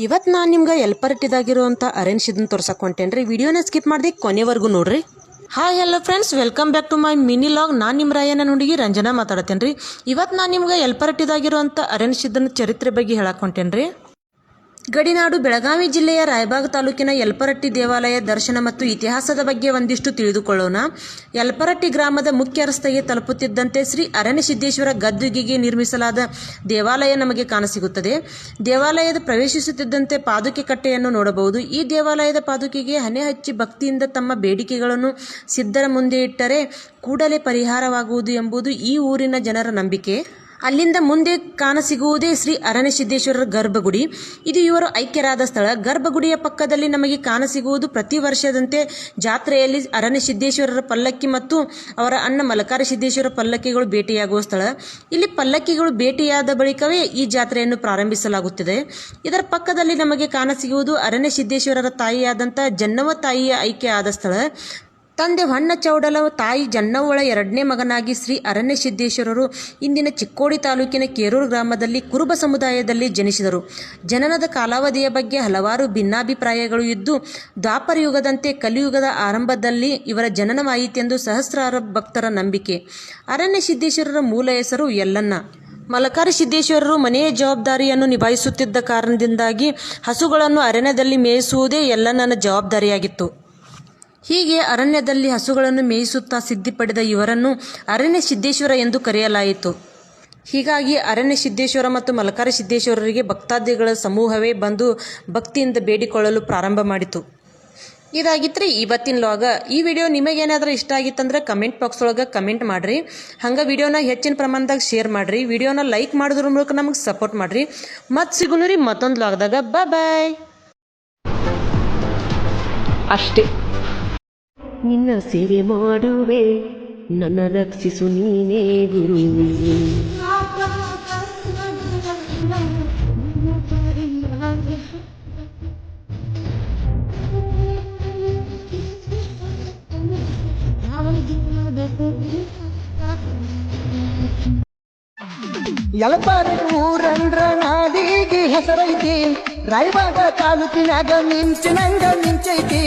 ಇವತ್ತು ನಾನು ನಿಮ್ಗೆ ಎಲ್ಪರಟ್ಟಿದಾಗಿರುವಂಥ ಅರೇಂಜ್ ಇದನ್ನು ತೋರ್ಸಕ್ಕೆ ಹೊಂಟೇನ್ರಿ. ವಿಡಿಯೋನ ಸ್ಕಿಪ್ ಮಾಡ್ದೆ ಕೊನೆವರೆಗೂ ನೋಡ್ರಿ. Hi hello friends, welcome back to my mini vlog. ನಾನು ನಿಮ್ಮ ರಾಯನ ಹುಡುಗಿ ರಂಜನಾ ಮಾತಾಡತ್ತೇನೆ ರೀ. ಇವತ್ತು ನಾನು ನಿಮ್ಗೆ ಎಲ್ಪರಟ್ಟಿದಾಗಿರುವಂಥ ಅರೇಂಜ್ ಇದನ್ನು ಚರಿತ್ರೆ ಬಗ್ಗೆ ಹೇಳಕ್ಕೆ ಹೊಂಟೇನ್ರಿ. ಗಡಿನಾಡು ಬೆಳಗಾವಿ ಜಿಲ್ಲೆಯ ರಾಯಬಾಗ ತಾಲೂಕಿನ ಯಲ್ಪರಟ್ಟಿ ದೇವಾಲಯ ದರ್ಶನ ಮತ್ತು ಇತಿಹಾಸದ ಬಗ್ಗೆ ಒಂದಿಷ್ಟು ತಿಳಿದುಕೊಳ್ಳೋಣ. ಯಲ್ಪರಟ್ಟಿ ಗ್ರಾಮದ ಮುಖ್ಯ ರಸ್ತೆಗೆ ತಲುಪುತ್ತಿದ್ದಂತೆ ಶ್ರೀ ಅರಣ್ಯಸಿದ್ದೇಶ್ವರ ಗದ್ದುಗೆಗೆ ನಿರ್ಮಿಸಲಾದ ದೇವಾಲಯ ನಮಗೆ ಕಾಣಸಿಗುತ್ತದೆ. ದೇವಾಲಯದ ಪ್ರವೇಶಿಸುತ್ತಿದ್ದಂತೆ ಪಾದುಕೆ ಕಟ್ಟೆಯನ್ನು ನೋಡಬಹುದು. ಈ ದೇವಾಲಯದ ಪಾದುಕೆಗೆ ಹಣೆ ಹಚ್ಚಿ ಭಕ್ತಿಯಿಂದ ತಮ್ಮ ಬೇಡಿಕೆಗಳನ್ನು ಸಿದ್ಧರ ಮುಂದೆ ಇಟ್ಟರೆ ಕೂಡಲೇ ಪರಿಹಾರವಾಗುವುದು ಎಂಬುದು ಈ ಊರಿನ ಜನರ ನಂಬಿಕೆ. ಅಲ್ಲಿಂದ ಮುಂದೆ ಕಾಣಸಿಗುವುದೇ ಶ್ರೀ ಅರಣ್ಯಸಿದ್ದೇಶ್ವರರ ಗರ್ಭಗುಡಿ. ಇದು ಇವರು ಐಕ್ಯರಾದ ಸ್ಥಳ. ಗರ್ಭಗುಡಿಯ ಪಕ್ಕದಲ್ಲಿ ನಮಗೆ ಕಾಣಸಿಗುವುದು ಪ್ರತಿ ವರ್ಷದಂತೆ ಜಾತ್ರೆಯಲ್ಲಿ ಅರಣ್ಯಸಿದ್ದೇಶ್ವರರ ಪಲ್ಲಕ್ಕಿ ಮತ್ತು ಅವರ ಅಣ್ಣ ಮಲಕಾರ ಸಿದ್ದೇಶ್ವರ ಪಲ್ಲಕ್ಕಿಗಳು ಭೇಟಿಯಾಗುವ ಸ್ಥಳ. ಇಲ್ಲಿ ಪಲ್ಲಕ್ಕಿಗಳು ಭೇಟಿಯಾದ ಬಳಿಕವೇ ಈ ಜಾತ್ರೆಯನ್ನು ಪ್ರಾರಂಭಿಸಲಾಗುತ್ತದೆ. ಇದರ ಪಕ್ಕದಲ್ಲಿ ನಮಗೆ ಕಾಣಸಿಗುವುದು ಅರಣ್ಯಸಿದ್ದೇಶ್ವರರ ತಾಯಿಯಾದಂಥ ಜನ್ನವ ತಾಯಿಯ ಐಕ್ಯ ಆದ ಸ್ಥಳ. ತಂದೆ ಹೊನ್ನ ಚೌಡಲ, ತಾಯಿ ಜನ್ನವ್ವಳ ಎರಡನೇ ಮಗನಾಗಿ ಶ್ರೀ ಅರಣ್ಯಸಿದ್ದೇಶ್ವರರು ಇಂದಿನ ಚಿಕ್ಕೋಡಿ ತಾಲೂಕಿನ ಕೇರೂರು ಗ್ರಾಮದಲ್ಲಿ ಕುರುಬ ಸಮುದಾಯದಲ್ಲಿ ಜನಿಸಿದರು. ಜನನದ ಕಾಲಾವಧಿಯ ಬಗ್ಗೆ ಹಲವಾರು ಭಿನ್ನಾಭಿಪ್ರಾಯಗಳು ಇದ್ದು, ದ್ವಾಪರ ಯುಗದಂತೆ ಕಲಿಯುಗದ ಆರಂಭದಲ್ಲಿ ಇವರ ಜನನವಾಯಿತೆಂದು ಸಹಸ್ರಾರು ಭಕ್ತರ ನಂಬಿಕೆ. ಅರಣ್ಯಸಿದ್ದೇಶ್ವರರ ಮೂಲ ಹೆಸರು ಯಲ್ಲಣ್ಣ. ಮಲಕಾರ ಸಿದ್ದೇಶ್ವರರು ಮನೆಯ ಜವಾಬ್ದಾರಿಯನ್ನು ನಿಭಾಯಿಸುತ್ತಿದ್ದ ಕಾರಣದಿಂದಾಗಿ ಹಸುಗಳನ್ನು ಅರಣ್ಯದಲ್ಲಿ ಮೇಯಿಸುವುದೇ ಯಲ್ಲಣ್ಣನ ಜವಾಬ್ದಾರಿಯಾಗಿತ್ತು. ಹೀಗೆ ಅರಣ್ಯದಲ್ಲಿ ಹಸುಗಳನ್ನು ಮೇಯಿಸುತ್ತಾ ಸಿದ್ಧಿ ಪಡೆದ ಇವರನ್ನು ಅರಣ್ಯಸಿದ್ದೇಶ್ವರ ಎಂದು ಕರೆಯಲಾಯಿತು. ಹೀಗಾಗಿ ಅರಣ್ಯಸಿದ್ದೇಶ್ವರ ಮತ್ತು ಮಲಕಾರ ಸಿದ್ದೇಶ್ವರರಿಗೆ ಭಕ್ತಾದಿಗಳ ಸಮೂಹವೇ ಬಂದು ಭಕ್ತಿಯಿಂದ ಬೇಡಿಕೊಳ್ಳಲು ಪ್ರಾರಂಭ ಮಾಡಿತು. ಇದಾಗಿತ್ರಿ ಇವತ್ತಿನ ಲಾಗ. ಈ ವಿಡಿಯೋ ನಿಮಗೇನಾದರೂ ಇಷ್ಟ ಆಗಿತ್ತಂದ್ರೆ ಕಮೆಂಟ್ ಬಾಕ್ಸ್ ಒಳಗೆ ಕಮೆಂಟ್ ಮಾಡಿರಿ. ಹಂಗೆ ವಿಡಿಯೋನ ಹೆಚ್ಚಿನ ಪ್ರಮಾಣದಾಗ ಶೇರ್ ಮಾಡಿರಿ. ವಿಡಿಯೋನ ಲೈಕ್ ಮಾಡೋದ್ರ ಮೂಲಕ ನಮಗೆ ಸಪೋರ್ಟ್ ಮಾಡಿರಿ. ಮತ್ತೆ ಸಿಗೋಣ ರೀ ಮತ್ತೊಂದು ಲಾಗ್ದಾಗ. ಬಾಯ್. ಅಷ್ಟೇ. ನಿನ್ನ ಸೇವೆ ಮಾಡುವೆ, ನನ್ನ ರಕ್ಷಿಸು ನೀನೇ ಗುರು. ಯಲಪರಟ್ಟಿ ಊರಂದ್ರ ನಾಡಿಗೆ ಹೆಸರೈತಿ. ರಾಯಬಾಗ ತಾಲೂಕಿನಾಗ ಮಿಂಚಿನಂಗ ಮಿಂಚೈತಿ.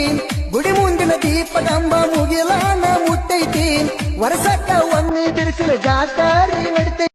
ಗುಡಿ ಮುಂದಿನ ದೀಪದಂಬ ಮುಗಿಲಾನ ಮುಟ್ಟೈತಿ. ವರ್ಷಕ್ಕ ಒಮ್ಮೆ ಬಿಡಿಸಿದ ಜಾತಾರಿ ನಡಿತೈತಿ.